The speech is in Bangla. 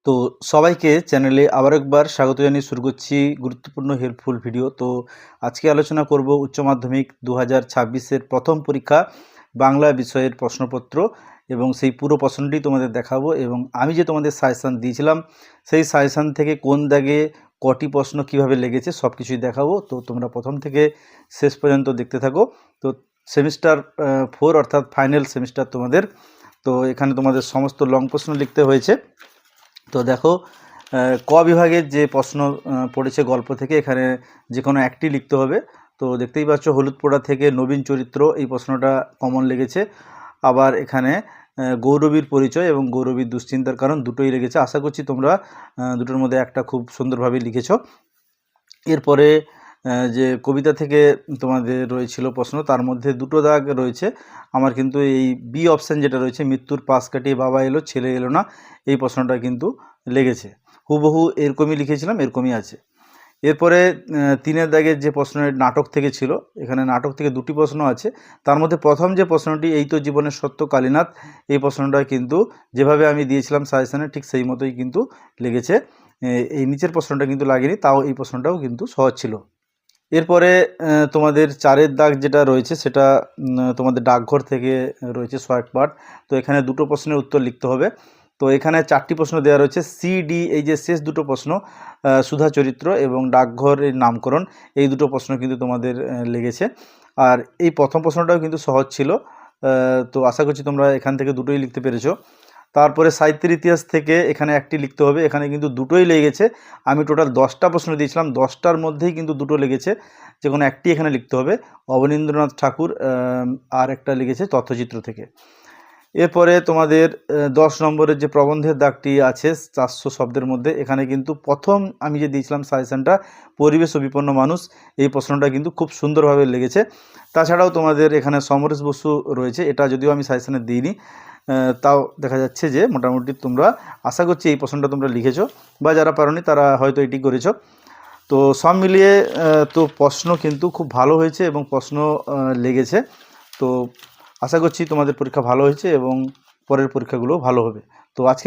তো সবাইকে চ্যানেলে আবার একবার স্বাগত জানিয়ে শুরু করছি গুরুত্বপূর্ণ হেল্পফুল ভিডিও। তো আজকে আলোচনা করব উচ্চ মাধ্যমিক 2026-এর প্রথম পরীক্ষা বাংলা বিষয়ের প্রশ্নপত্র এবং সেই পুরো প্রশ্নটি তোমাদের দেখাবো এবং আমি যে তোমাদের সাজেশান দিয়েছিলাম সেই সাজেশান থেকে কোন দাগে কটি প্রশ্ন কিভাবে লেগেছে সব কিছুই দেখাবো। তো তোমরা প্রথম থেকে শেষ পর্যন্ত দেখতে থাকো। তো সেমিস্টার 4 অর্থাৎ ফাইনাল সেমিস্টার তোমাদের। তো এখানে তোমাদের সমস্ত লং প্রশ্ন লিখতে হয়েছে। তো দেখো ক বিভাগের যে প্রশ্ন পড়েছে গল্প থেকে, এখানে যে কোনো একটি লিখতে হবে। তো দেখতেই পাচ্ছ হলুদ পোড়া থেকে নবীন চরিত্র, এই প্রশ্নটা কমন লেগেছে। আবার এখানে গৌরবীর পরিচয় এবং গৌরবীর দুশ্চিন্তার কারণ, দুটোই লেগেছে। আশা করছি তোমরা দুটোর মধ্যে একটা খুব সুন্দরভাবে লিখেছ। এরপরে যে কবিতা থেকে তোমাদের রয়েছিল প্রশ্ন, তার মধ্যে দুটো দাগ রয়েছে আমার, কিন্তু এই বি অপশান যেটা রয়েছে মৃত্যুর পাশ কাটিয়ে বাবা এলো ছেলে এলো না, এই প্রশ্নটা কিন্তু লেগেছে। হুবহু এরকমই লিখেছিলাম, এরকমই আছে। এরপরে 3-এর দাগের যে প্রশ্নের নাটক থেকে ছিল, এখানে নাটক থেকে দুটি প্রশ্ন আছে। তার মধ্যে প্রথম যে প্রশ্নটি এই তো জীবনের সত্য কালীনাথ, এই প্রশ্নটা কিন্তু যেভাবে আমি দিয়েছিলাম সাজেশানে ঠিক সেই মতোই কিন্তু লেগেছে। এই নিচের প্রশ্নটা কিন্তু লাগেনি, তাও এই প্রশ্নটাও কিন্তু সহজ ছিল। এরপরে তোমাদের 4-এর দাগ যেটা রয়েছে সেটা তোমাদের ডাকঘর থেকে রয়েছে 100 পার্ট। তো এখানে দুটো প্রশ্নের উত্তর লিখতে হবে। তো এখানে 4টি প্রশ্ন দেওয়া রয়েছে, সি ডি, এই যে শেষ দুটো প্রশ্ন সুধা চরিত্র এবং ডাকঘরের নামকরণ, এই দুটো প্রশ্ন কিন্তু তোমাদের লেগেছে। আর এই প্রথম প্রশ্নটাও কিন্তু সহজ ছিল। তো আশা করছি তোমরা এখান থেকে দুটোই লিখতে পেরেছো। তারপরে সাহিত্যের ইতিহাস থেকে এখানে একটি লিখতে হবে, এখানে কিন্তু দুটোই লেগেছে। আমি টোটাল 10টা প্রশ্ন দিয়েছিলাম, 10টার মধ্যেই কিন্তু দুটো লেগেছে, যে কোনো একটি এখানে লিখতে হবে। অবনীন্দ্রনাথ ঠাকুর আর একটা লিখেছে তথ্যচিত্র থেকে। এরপরে তোমাদের 10 নম্বরের যে প্রবন্ধের দাগটি আছে 400 শব্দের মধ্যে, এখানে কিন্তু প্রথম আমি যে দিয়েছিলাম সাজেশানটা পরিবেশ ও বিপন্ন মানুষ, এই প্রশ্নটা কিন্তু খুব সুন্দরভাবে লেগেছে। তাছাড়াও তোমাদের এখানে সমরেশ বসু রয়েছে, এটা যদিও আমি সাজেশানে দিইনি, তাও দেখা যাচ্ছে যে মোটামুটি তোমরা আশা করছি এই প্রশ্নটা তোমরা লিখেছো, বা যারা পারোনি তারা হয়তো এটি করেছো। তো সব মিলিয়ে তো প্রশ্ন কিন্তু খুব ভালো হয়েছে এবং প্রশ্ন লেগেছে। তো আশা করছি তোমাদের পরীক্ষা ভালো হয়েছে এবং পরের পরীক্ষাগুলো ভালো হবে। তো আজকে